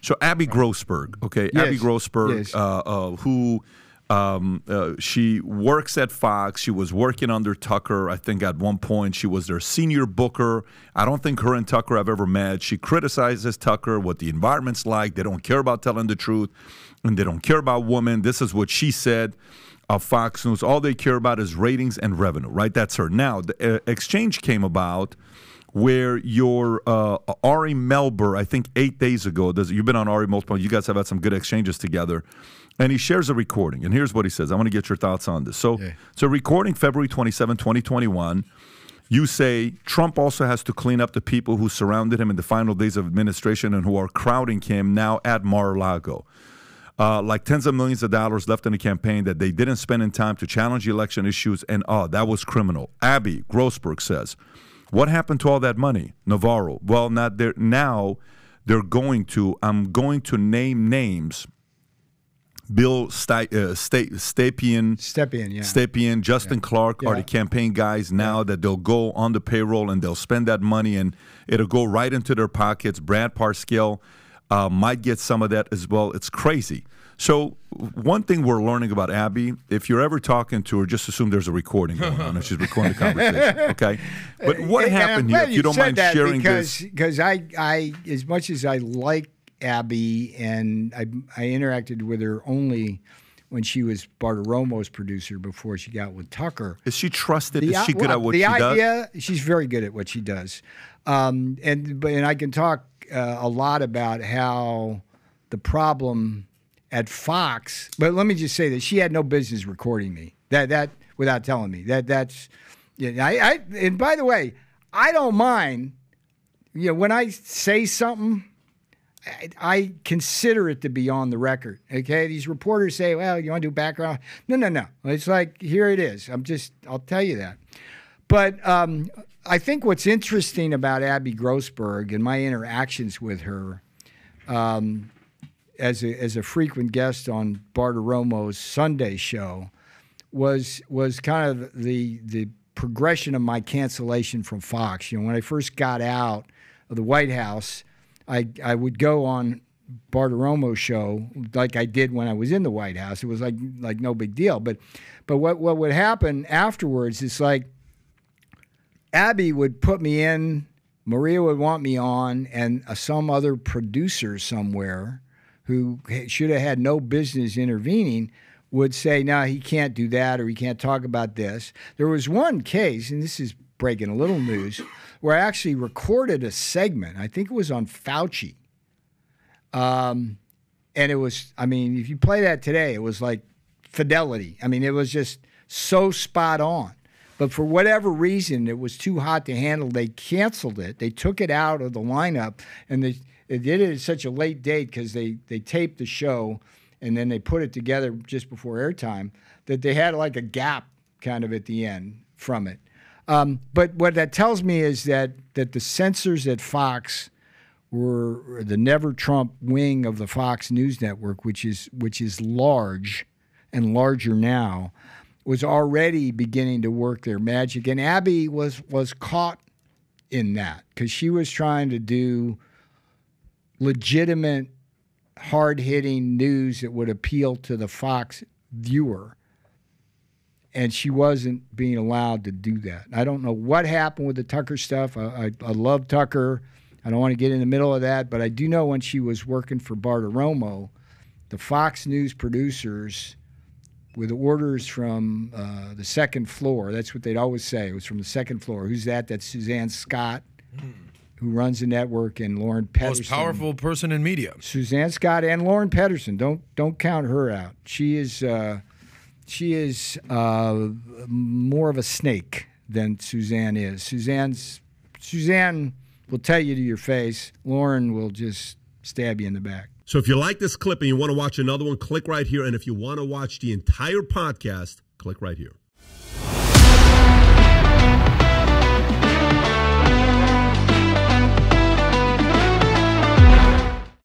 So Abby Grossberg, okay, Yes. Abby Grossberg, Yes. who she works at Fox. She was working under Tucker. I think at one point she was their senior booker. I don't think her and Tucker have ever met. She criticizes Tucker, what the environment's like. They don't care about telling the truth, and they don't care about women. This is what she said of Fox News. All they care about is ratings and revenue, right? That's her. Now, the exchange came about where your Ari Melber, I think 8 days ago, you've been on Ari multiple, you guys have had some good exchanges together, and he shares a recording. And here's what he says. I want to get your thoughts on this. So, so recording February 27, 2021, you say Trump also has to clean up the people who surrounded him in the final days of administration and who are crowding him now at Mar-a-Lago. Like tens of millions of dollars left in the campaign that they didn't spend in time to challenge election issues, and that was criminal. Abby Grossberg says, what happened to all that money? Navarro. Well, now they're going to, I'm going to name names. Bill Stepien, Justin Clark are the campaign guys now that they'll go on the payroll and they'll spend that money and it'll go right into their pockets. Brad Parscale might get some of that as well. It's crazy. So one thing we're learning about Abby, if you're ever talking to her, just assume there's a recording going on and she's recording the conversation, okay? But what happened here, if you don't mind sharing this? Because I, as much as I like Abby, and I interacted with her only when she was Bartiromo's producer before she got with Tucker. Is she trusted? Is she good at what she does? Yeah, she's very good at what she does. And I can talk a lot about how the problem at Fox, but let me just say that she had no business recording me. That without telling me. That's and by the way, I don't mind, you know, when I say something, I consider it to be on the record. Okay, these reporters say, "Well, you want to do background?" No. It's like, here it is. I'll tell you that. But I think what's interesting about Abby Grossberg and my interactions with her, as a frequent guest on Bartiromo's Sunday show, was kind of the progression of my cancellation from Fox. You know, when I first got out of the White House, I would go on Bartiromo's show like I did when I was in the White House. It was like no big deal. But what would happen afterwards is like Abby would put me in, Maria would want me on, and some other producer somewhere who should have had no business intervening would say, no, he can't do that, or he can't talk about this. There was one case, and this is breaking a little news, where I actually recorded a segment. I think it was on Fauci. And it was, I mean, if you play that today, it was like fidelity. I mean, it was just so spot on. But for whatever reason, it was too hot to handle. They canceled it. They took it out of the lineup, and they did it at such a late date because they taped the show and then they put it together just before airtime that they had like a gap kind of at the end from it. But what that tells me is that the censors at Fox were the Never Trump wing of the Fox News Network, which is large and larger now, was already beginning to work their magic. And Abby was caught in that because she was trying to do legitimate, hard-hitting news that would appeal to the Fox viewer. And she wasn't being allowed to do that. I don't know what happened with the Tucker stuff. I love Tucker. I don't want to get in the middle of that, but I do know when she was working for Bartiromo, the Fox News producers, with orders from the second floor, that's what they'd always say, it was from the second floor. Who's that? That's Suzanne Scott, who runs the network, and Lauren Pedersen. Most powerful person in media. Suzanne Scott and Lauren Pedersen. Don't count her out. She is more of a snake than Suzanne is. Suzanne will tell you to your face. Lauren will just stab you in the back. So if you like this clip and you want to watch another one, click right here. And if you want to watch the entire podcast, click right here.